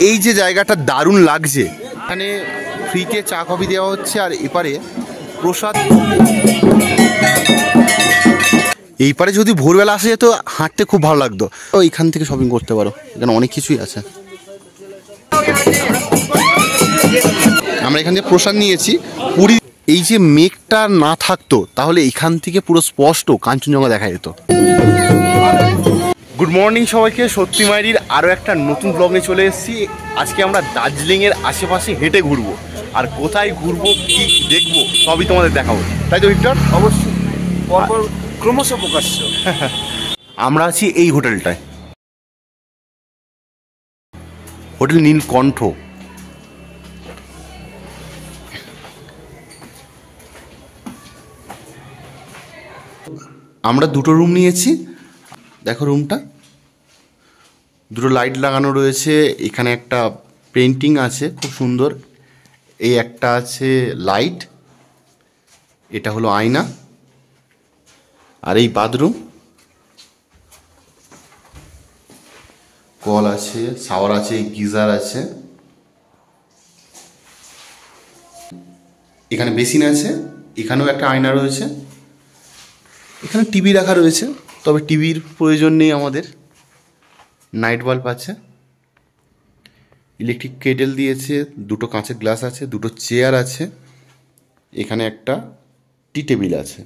এই যে জায়গাটা দারুণ লাগছে, এখানে ফ্রিতে চা কফি দেওয়া হচ্ছে আর এপারে প্রসাদ। এই পারে যদি ভোরবেলা আসে যেত হাঁটতে খুব ভালো লাগতো। তো এইখান থেকে শপিং করতে পারো, এখানে অনেক কিছুই আছে। আমরা এখান থেকে প্রসাদ নিয়েছি। পুরী এই যে মেঘটা না থাকতো তাহলে এখান থেকে পুরো স্পষ্ট কাঞ্চনজঙ্ঘা দেখা যেত। গুড মর্নিং সবাইকে, সত্যি মায়েরির আরও একটা নতুন ব্লগ নিয়ে চলে এসেছি। আজকে আমরা দার্জিলিংয়ের আশেপাশে হেঁটে ঘুরবো, আর কোথায় ঘুরবো কি দেখবো সবই তোমাদের দেখাবো, তাই তো ভিক্টর? অবশ্যই, পরপর ক্রমশ প্রকাশ্য। আমরা আছি এই হোটেলটায়, হোটেল নীলকণ্ঠ। আমরা দুটো রুম নিয়েছি, দেখো রুমটা, দুটো লাইট লাগানো রয়েছে। এখানে একটা পেন্টিং আছে খুব সুন্দর, এই একটা আছে লাইট, এটা হলো আয়না, আর এই বাথরুম, কল আছে, শাওয়ার আছে, গিজার আছে, এখানে বেসিন আছে, এখানেও একটা আয়না রয়েছে। এখানে টিভি রাখা রয়েছে, তবে টিভির প্রয়োজন নেই আমাদের, নাইট বাল্ব আছে, ইলেকট্রিক কেটেল দিয়েছে, দুটো কাঁচের গ্লাস আছে, দুটো চেয়ার আছে, এখানে একটা টি টেবিল আছে।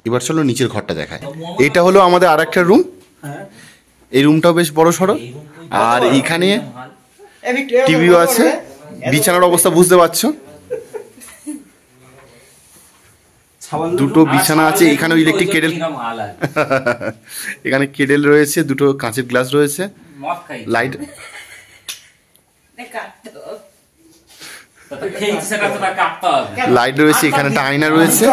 এবার চলো নিচের ঘরটা দেখায়। এটা হলো আমাদের আর একটা রুম, এই রুমটাও বেশ বড় সড়ো, আর এখানে টিভিও আছে, বিছানার অবস্থা বুঝতে পারছো, দুটো বিছানা আছে, এখানেও ইলেকট্রিক কেটেল, এখানে কেটেল রয়েছে, দুটো কাঁচের গ্লাস রয়েছে, লাইট, লাইট রয়েছে, এখানে একটা আয়না রয়েছে,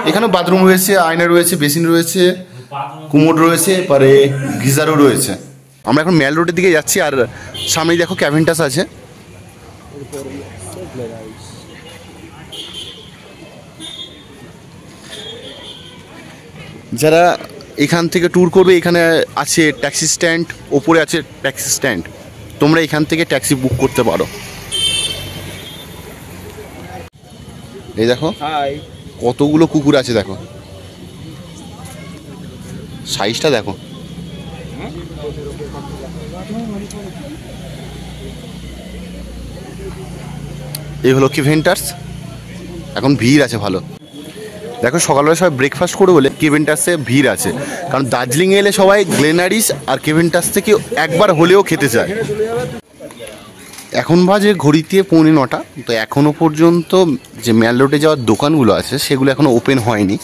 এখানেও বাথরুম রয়েছে, আয়না রয়েছে, বেসিন রয়েছে, কুমোড রয়েছে, পরে গিজারও রয়েছে। আমরা এখন মেল রোডের দিকে যাচ্ছি, আর সামনেই দেখো ক্যাভেন্টাস আছে। যারা এখান থেকে ট্যুর করবে, এখানে আছে ট্যাক্সি স্ট্যান্ড, ওপরে আছে ট্যাক্সি স্ট্যান্ড, তোমরা এখান থেকে ট্যাক্সি বুক করতে পারো। এই দেখো কতগুলো কুকুর আছে, দেখো সাইজটা দেখো। এই হলো কেভেন্টাস, এখন ভিড় আছে ভালো। দেখো সকালবেলা সবাই ব্রেকফাস্ট করবে বলে কেভেন্টাসে ভিড় আছে, কারণ দার্জিলিংয়ে এলে সবাই গ্লেনারিস আর কেভেন্টাস থেকে একবার হলেও খেতে চায়। এখন বাজে ঘড়িতে 9:45, তো এখনও পর্যন্ত যে মেল রোডে যাওয়ার দোকানগুলো আছে সেগুলো এখনও ওপেন হয়নি।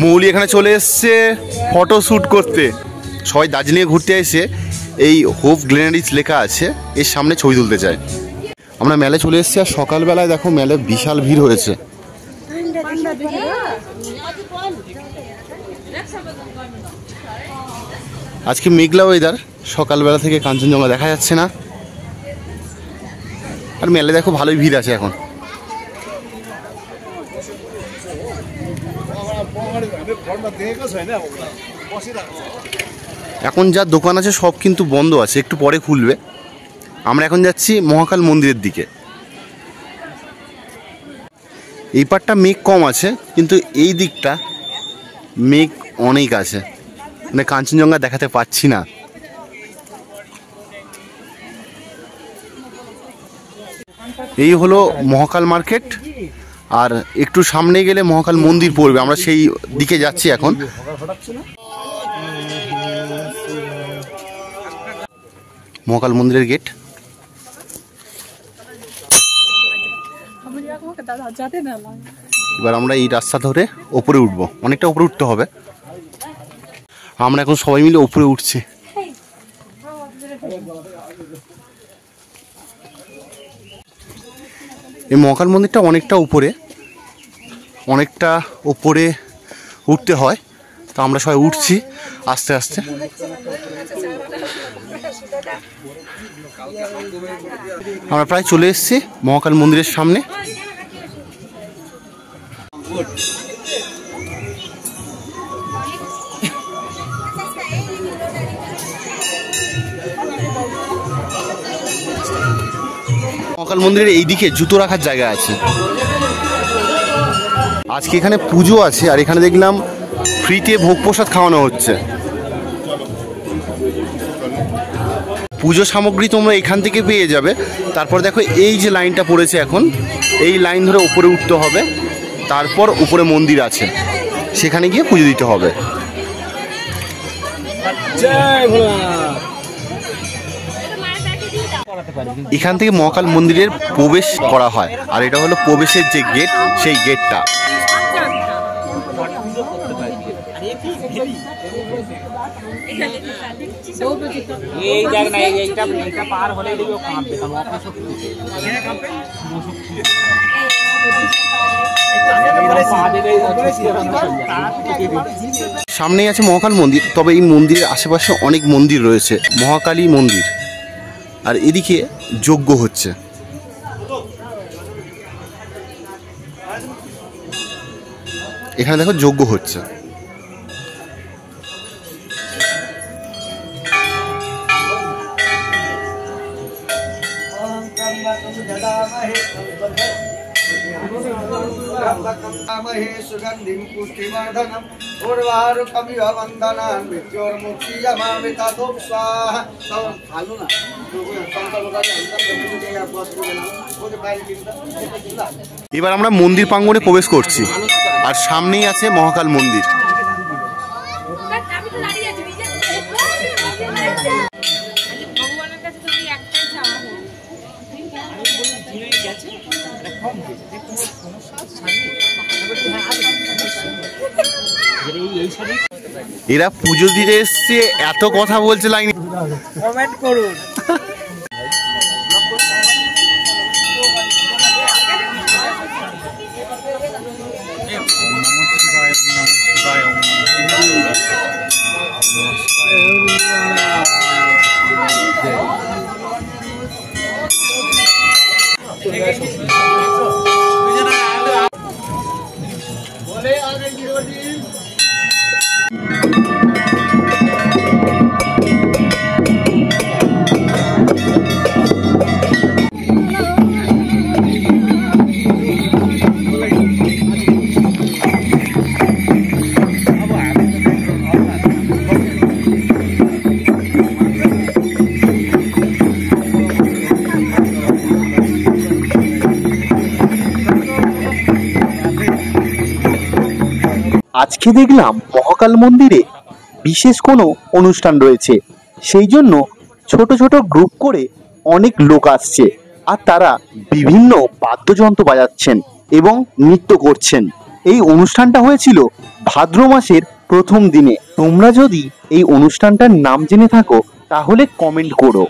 মৌলি এখানে চলে এসছে ফটো শ্যুট করতে। সবাই দার্জিলিংয়ে ঘুরতে এসে এই হোপ গ্লেনারিস লেখা আছে এর সামনে ছবি তুলতে চায়। আমরা মেলে চলে এসেছি, আর সকালবেলায় দেখো মেলে বিশাল ভিড় হয়েছে। আজকে মেঘলা ওয়েদার, সকালবেলা থেকে কাঞ্চনজঙ্ঘা দেখা যাচ্ছে না, আর মেলে দেখো ভালোই ভিড় আছে এখন। এখন যা দোকান আছে সব কিন্তু বন্ধ আছে, একটু পরে খুলবে। আমরা এখন যাচ্ছি মহাকাল মন্দিরের দিকে। এই পারটা মেঘ কম আছে, কিন্তু এই দিকটা মেঘ অনেক আছে, মানে কাঞ্চনজঙ্ঘা দেখাতে পাচ্ছি না। এই হলো মহাকাল মার্কেট, আর একটু সামনে গেলে মহাকাল মন্দির পড়বে, আমরা সেই দিকে যাচ্ছি এখন। মহাকাল মন্দিরের গেট। এবার আমরা এই রাস্তা ধরে ওপরে উঠবো, অনেকটা উপরে উঠতে হবে। আমরা এখন সবাই মিলে উপরে উঠছি। এই মহাকাল মন্দিরটা অনেকটা উপরে উঠতে হয়, তো আমরা সবাই উঠছি আস্তে আস্তে। আমরা প্রায় চলে এসেছি মহাকাল মন্দিরের সামনে। মহাকাল মন্দিরের এইদিকে জুতো রাখার জায়গা আছে। আজকে এখানে পুজো আছে, আর এখানে দেখলাম ফ্রিতে ভোগ প্রসাদ খাওয়ানো হচ্ছে। পুজো সামগ্রী তোমরা এখান থেকে পেয়ে যাবে। তারপর দেখো এই যে লাইনটা পড়েছে এখন, এই লাইন ধরে উপরে উঠতে হবে, তারপর উপরে মন্দির আছে, সেখানে গিয়ে পুজো দিতে হবে। এখান থেকে মহাকাল মন্দিরের প্রবেশ করা হয়, আর এটা হলো প্রবেশের যে গেট, সেই গেটটা। সামনেই আছে মহাকাল মন্দির, তবে এই মন্দিরের আশেপাশে অনেক মন্দির রয়েছে, মহাকালী মন্দির। আর এদিকে যজ্ঞ হচ্ছে। এখানে দেখো যজ্ঞ হচ্ছে। এবার আমরা মন্দির প্রাঙ্গণে প্রবেশ করছি, আর সামনেই আছে মহাকাল মন্দির। এরা পুজো দিতে এসছে, এত কথা বলছে, লাইন কমেন্ট করুন। আজকে দেখলাম মহাকাল মন্দিরে বিশেষ কোনো অনুষ্ঠান রয়েছে, সেই জন্য ছোট ছোট গ্রুপ করে অনেক লোক আসছে, আর তারা বিভিন্ন বাদ্যযন্ত্র বাজাচ্ছেন এবং নৃত্য করছেন। এই অনুষ্ঠানটা হয়েছিল ভাদ্র মাসের প্রথম দিনে। তোমরা যদি এই অনুষ্ঠানটার নাম জেনে থাকো তাহলে কমেন্ট করো।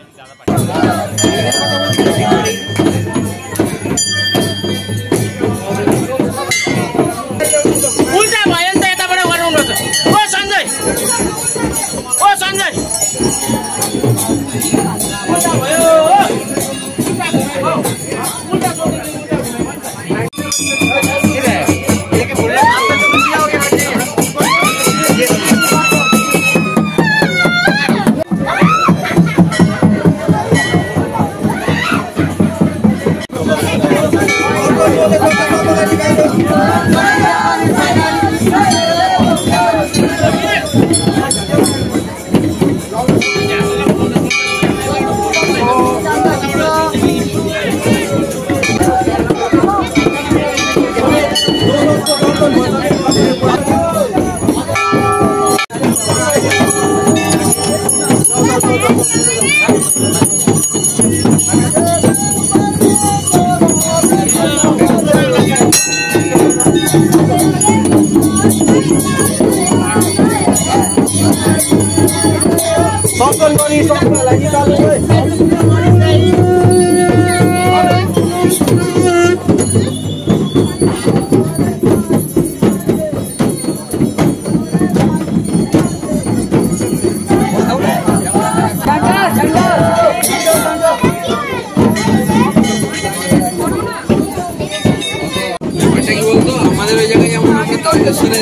বলতো আমাদের ওই জায়গায় যেমন আছে তারকেশ্বরে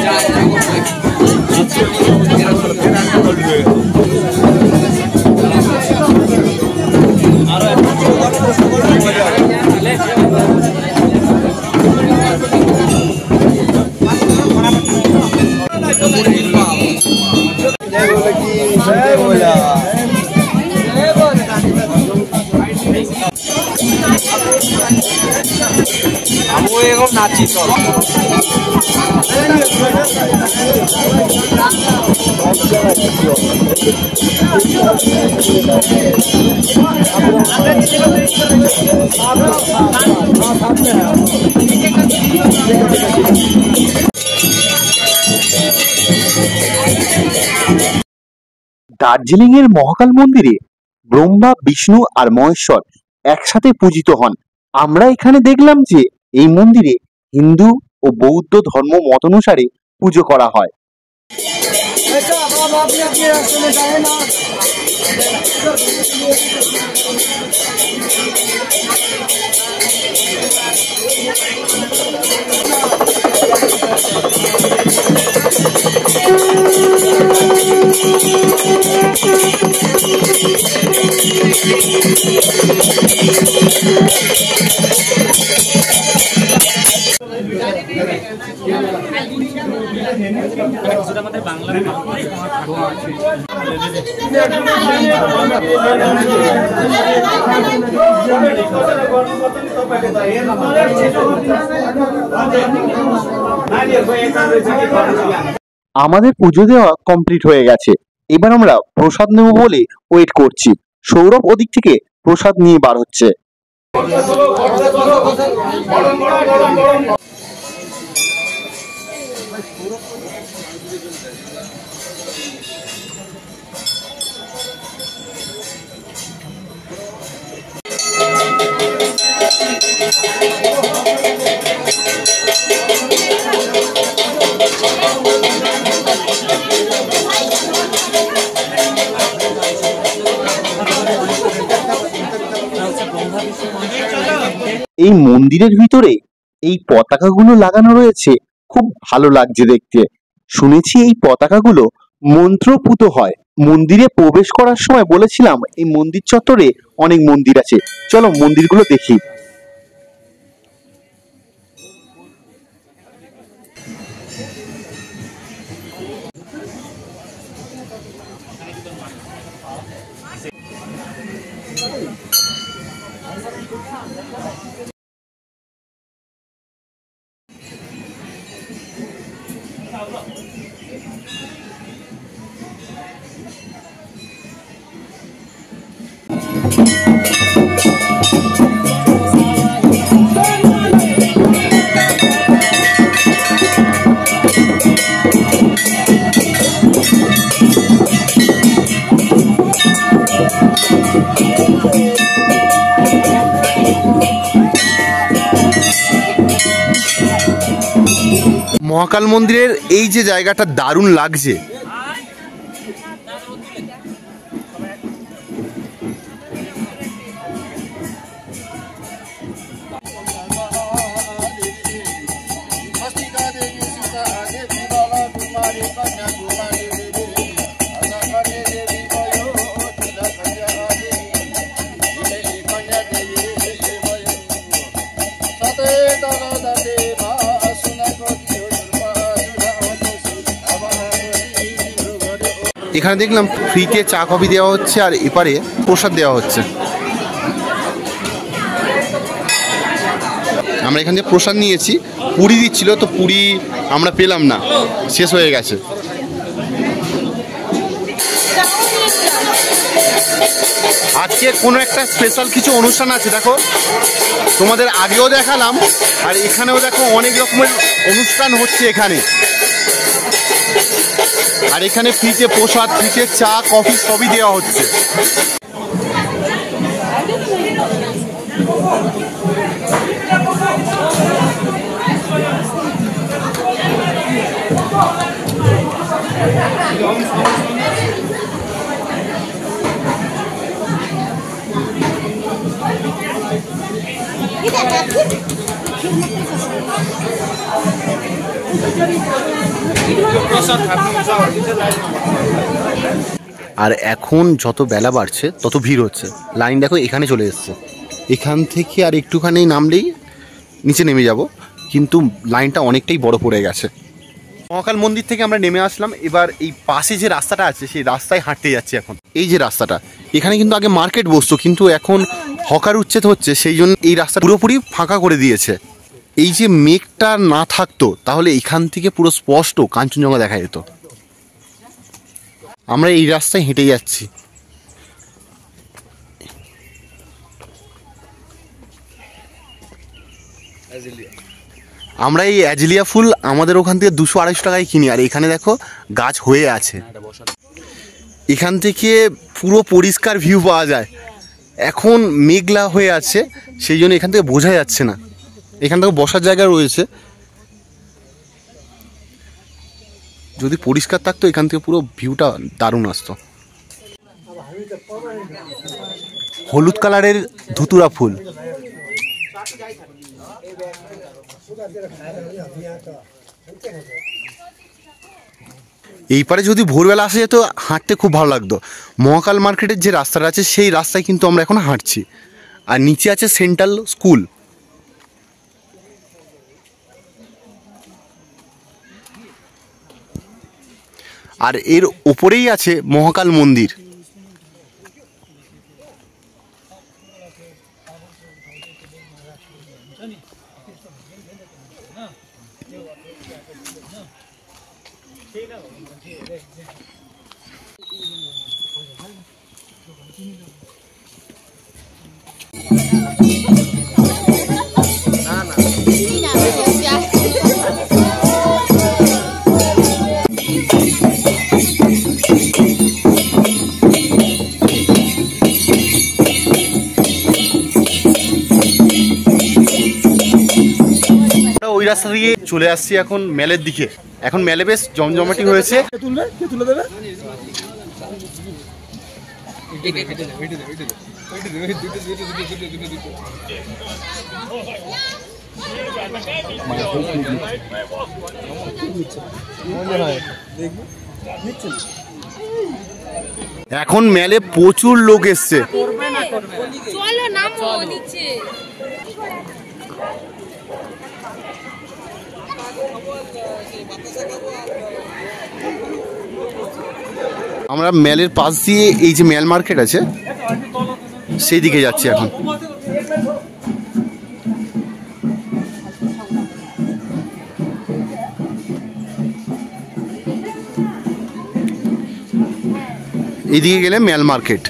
যায় এরকম আমি এরকম নাচি চল দার্জিলিং এর মহাকাল মন্দিরে ব্রহ্মা, বিষ্ণু আর মহেশ্বর একসাথে পূজিত হন। আমরা এখানে দেখলাম যে এই মন্দিরে হিন্দু ও বৌদ্ধ ধর্ম মত অনুসারে পুজো করা হয়। আমাদের পুজো দেওয়া কমপ্লিট হয়ে গেছে, এবার আমরা প্রসাদ নেব বলে ওয়েট করছি। সৌরভ ওদিক থেকে প্রসাদ নিয়ে বার হচ্ছে। এই মন্দিরের ভিতরে এই পতাকাগুলো লাগানো রয়েছে, খুব ভালো লাগছে দেখতে। শুনেছি এই পতাকাগুলো মন্ত্রপুত হয়। মন্দিরে প্রবেশ করার সময় বলেছিলাম এই মন্দির চত্বরে অনেক মন্দির আছে, চলো মন্দিরগুলো দেখি। মহাকাল মন্দিরের এই যে জায়গাটা দারুণ লাগছে। এখানে দেখলাম ফ্রিতে চা কফি দেওয়া হচ্ছে আর এপারে প্রসাদ দেওয়া হচ্ছে। আমরা এখান থেকে প্রসাদ নিয়েছি, পুরি দিচ্ছিল তো পুরি আমরা পেলাম না, শেষ হয়ে গেছে। আজকে কোনো একটা স্পেশাল কিছু অনুষ্ঠান আছে, দেখো তোমাদের আগেও দেখালাম আর এখানেও দেখো অনেক রকমের অনুষ্ঠান হচ্ছে এখানে। আর এখানে ফ্রিতে প্রসাদ, ফ্রিতে চা কফি সবই দেওয়া হচ্ছে। আর এখন যত বেলা বাড়ছে তত ভিড় হচ্ছে। লাইন দেখো এখানে চলে এসছে, এখান থেকে আর একটুখানি নামলেই নিচে নেমে যাব, কিন্তু লাইনটা অনেকটাই বড় পড়ে গেছে। মহাকাল মন্দির থেকে আমরা নেমে আসলাম, এবার এই পাশে যে রাস্তাটা আছে সেই রাস্তায় হাঁটতে যাচ্ছি এখন। এই যে রাস্তাটা, এখানে কিন্তু আগে মার্কেট বসতো, কিন্তু এখন হকার উচ্ছেদ হচ্ছে, সেই জন্য এই রাস্তা পুরোপুরি ফাঁকা করে দিয়েছে। এই যে মেঘটা না থাকতো তাহলে এখান থেকে পুরো স্পষ্ট কাঞ্চনজঙ্ঘা দেখা যেত। আমরা এই রাস্তায় হেঁটে যাচ্ছি। আমরা এই অ্যাজেলিয়া ফুল আমাদের ওখান থেকে 200-250 টাকায় কিনি, আর এখানে দেখো গাছ হয়ে আছে। এখান থেকে পুরো পরিষ্কার ভিউ পাওয়া যায়। এখন মেঘলা হয়ে আছে, সেই জন্য এখান থেকে বোঝা যাচ্ছে না। এখান থেকে বসার জায়গা রয়েছে, যদি পরিষ্কার থাকতো এখান থেকে পুরো ভিউটা দারুণ আসতো। হলুদ কালারের ধুতুরা ফুল, এই পারে যদি ভোরবেলা আসা যেত হাঁটতে খুব ভালো লাগতো। মহাকাল মার্কেটের যে রাস্তাটা আছে সেই রাস্তায় কিন্তু আমরা এখন হাঁটছি, আর নিচে আছে সেন্ট্রাল স্কুল। আর এর ওপরেই আছে মহাকাল মন্দির। ওই রাস্তা দিয়ে চলে আসছি এখন মেলের দিকে। এখন মেলে বেশ জমজমাটি হয়েছে। এখন মেলে প্রচুর লোক এসছে। চলো নামো নিচে। আমরা মেলের পাশ দিয়ে এই যে মেল মার্কেট আছে সেই দিকে যাচ্ছি এখন। এইদিকে গেলে মেল মার্কেট।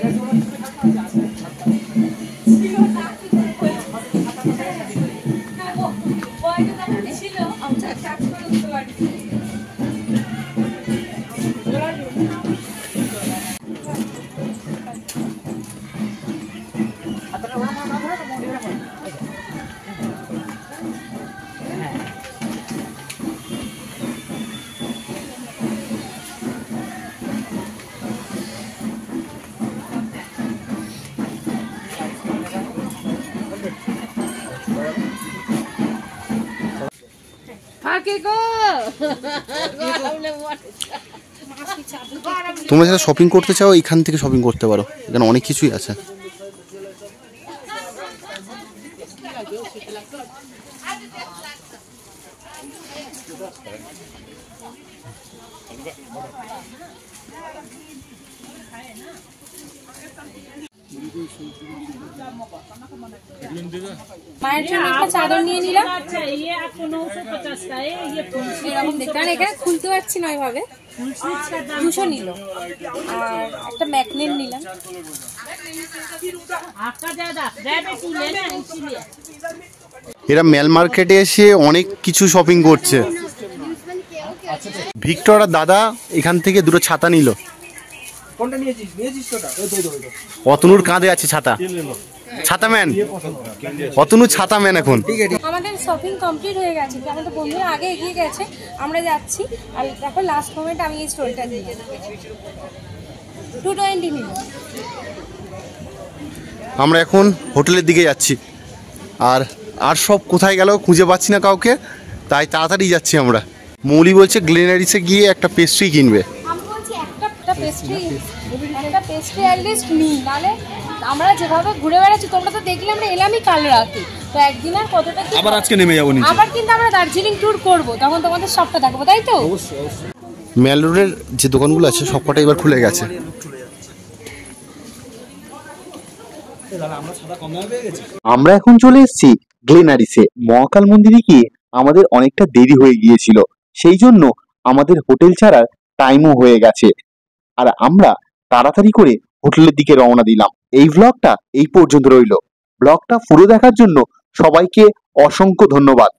তোমরা যারা শপিং করতে চাও এখান থেকে শপিং করতে পারো, এখানে অনেক কিছুই আছে। মায়ের জন্য একটা চাদর নিয়ে নিলাম, এরকম দেখতে, আর এখানে খুলতে পারছি না ওইভাবে, 200 নিল। আর একটা ম্যাগনেট নিলাম। এরা মেল মার্কেটে এসে অনেক কিছু শপিং করছে। ভিক্টর আর দাদা এখান থেকে দুটো ছাতা নিল। অতনুর কাঁধে আছে ছাতা, ছাতা ম্যান অতনু, ছাতা ম্যান। এখন আমাদের শপিং কমপ্লিট হয়ে গেছে, আমাদের বন্ধুরা আগে এগিয়ে গেছে, আমরা যাচ্ছি। আর দেখো লাস্ট মোমেন্ট আমি এই স্টোরিটা দিই, 220 নিল। আমরা এখন হোটেলের দিকে যাচ্ছি, আর সব কোথায় গেল খুঁজে পাচ্ছি না কাউকে, তাই তাড়াতাড়ি যাচ্ছি আমরা। মৌলি বলছে গ্লেনারিসে গিয়ে একটা পেস্ট্রি কিনবে। আমি বলছি একটা পেস্ট্রি অ্যাটলিস্ট নিই, নাহলে আমরা যেভাবে ঘুরে বেড়াচ্ছি তোমরা তো দেখলে আমরা এলামই কাল রাতে, তো একদিন আর কতটা কি আবার আজকে নেমে যাবো নিচে। আবার কিন্তু আমরা দার্জিলিং ট্যুর করব, তখন তোমাদের সবটা দেখাবো, তাই তো? ম্যাল রোডের যে দোকানগুলো আছে সবকটা এবার খুলে গেছে। আমরা এখন চলে এসেছি গ্লেনারিসে। মহাকাল মন্দিরে গিয়ে আমাদের অনেকটা দেরি হয়ে গিয়েছিল, সেই জন্য আমাদের হোটেল ছাড়ার টাইমও হয়ে গেছে, আর আমরা তাড়াতাড়ি করে হোটেলের দিকে রওনা দিলাম। এই ব্লগটা এই পর্যন্ত রইল। ব্লগটা পুরো দেখার জন্য সবাইকে অসংখ্য ধন্যবাদ।